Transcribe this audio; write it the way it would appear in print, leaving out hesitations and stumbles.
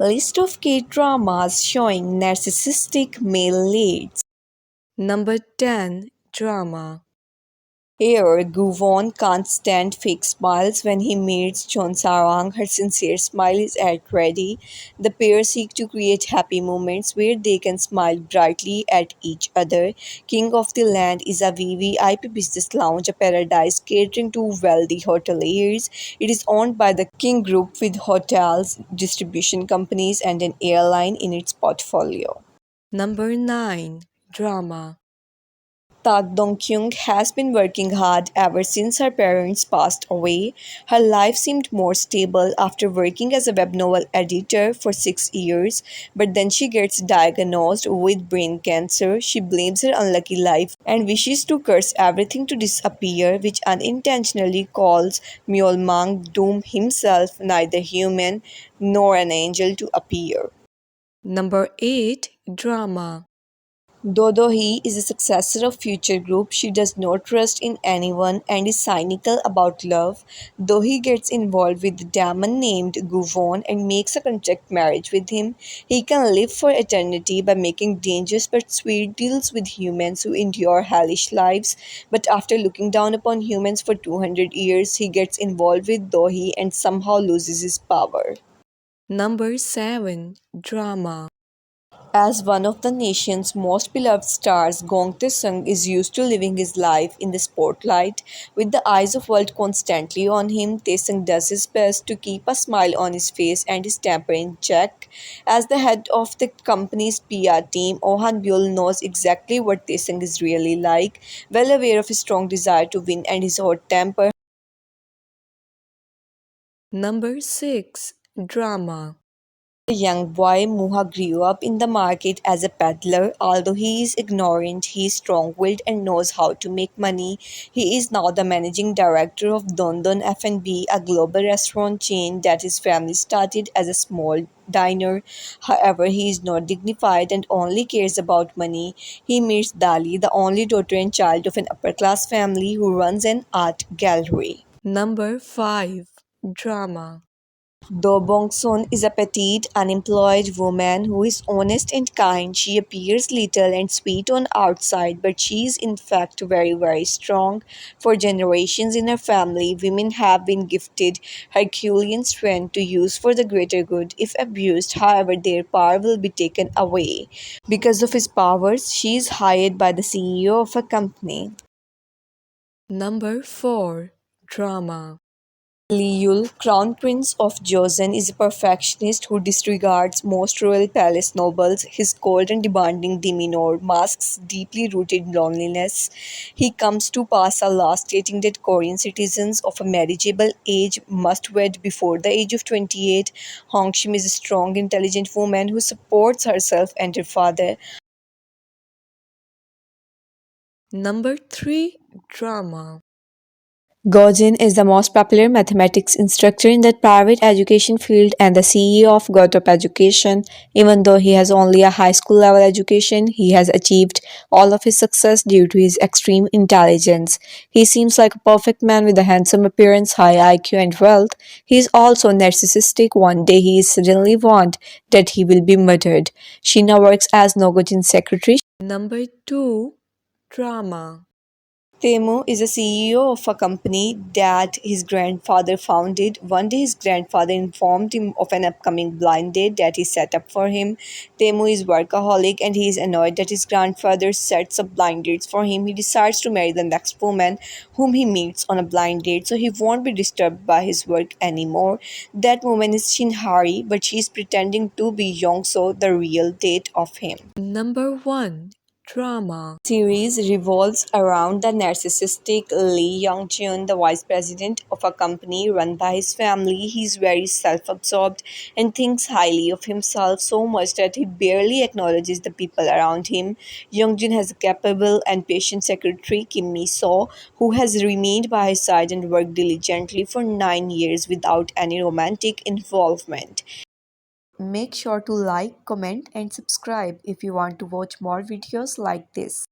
List of K-dramas showing narcissistic male leads. Number 10. Drama. Here, Guvon can't stand fake smiles when he meets Chonsarang. Her sincere smile is at ready. The pair seek to create happy moments where they can smile brightly at each other. King of the Land is a VVIP business lounge, a paradise catering to wealthy hoteliers. It is owned by the King Group with hotels, distribution companies, and an airline in its portfolio. Number 9. Drama. Tak Dong-kyung has been working hard ever since her parents passed away. Her life seemed more stable after working as a web novel editor for 6 years, but then she gets diagnosed with brain cancer. She blames her unlucky life and wishes to curse everything to disappear, which unintentionally calls Myeolmang Doom himself neither human nor an angel to appear. Number 8. Drama. Though he is a successor of Future Group, she does not trust in anyone and is cynical about love. Though he gets involved with a demon named Guvon and makes a contract marriage with him, he can live for eternity by making dangerous but sweet deals with humans who endure hellish lives. But after looking down upon humans for 200 years, he gets involved with Dohi and somehow loses his power. Number 7. Drama. As one of the nation's most beloved stars, Gong Tae-sung is used to living his life in the spotlight. With the eyes of world constantly on him, Tae-sung does his best to keep a smile on his face and his temper in check. As the head of the company's PR team, Oh Han-byul knows exactly what Tae-sung is really like. Well aware of his strong desire to win and his hot temper. Number 6. Drama. The young boy Muha grew up in the market as a peddler. Although he is ignorant, he is strong-willed and knows how to make money. He is now the managing director of Don Don F&B, a global restaurant chain that his family started as a small diner. However, he is not dignified and only cares about money. He meets Dali, the only daughter and child of an upper-class family who runs an art gallery. Number 5. Drama. Do Bong-sun is a petite, unemployed woman who is honest and kind. She appears little and sweet on outside, but she is in fact very, very strong. For generations in her family, women have been gifted Herculean strength to use for the greater good. If abused, however, their power will be taken away. Because of his powers, she is hired by the CEO of a company. Number 4. Drama. Lee Yul, Crown Prince of Joseon, is a perfectionist who disregards most royal palace nobles. His cold and demanding demeanor masks deeply rooted loneliness. He comes to pass a law stating that Korean citizens of a marriageable age must wed before the age of 28. Hong Shim is a strong, intelligent woman who supports herself and her father. Number 3. Drama. Gojin is the most popular mathematics instructor in the private education field and the CEO of Gotop Education. Even though he has only a high school level education, he has achieved all of his success due to his extreme intelligence. He seems like a perfect man with a handsome appearance, high IQ, and wealth. He is also narcissistic. One day he is suddenly warned that he will be murdered. Sheena works as Nogojin's secretary. Number 2. Drama. Temu is a CEO of a company that his grandfather founded. One day, his grandfather informed him of an upcoming blind date that he set up for him. Temu is workaholic and he is annoyed that his grandfather sets up blind dates for him. He decides to marry the next woman whom he meets on a blind date so he won't be disturbed by his work anymore. That woman is Shinhari, but she is pretending to be Yongso, the real date of him. Number 1. Drama. Series revolves around the narcissistic Lee Young-chun, the vice president of a company run by his family. He's very self-absorbed and thinks highly of himself so much that he barely acknowledges the people around him. Young-jun has a capable and patient secretary, Kim Mi-so, who has remained by his side and worked diligently for 9 years without any romantic involvement. Make sure to like, comment and subscribe if you want to watch more videos like this.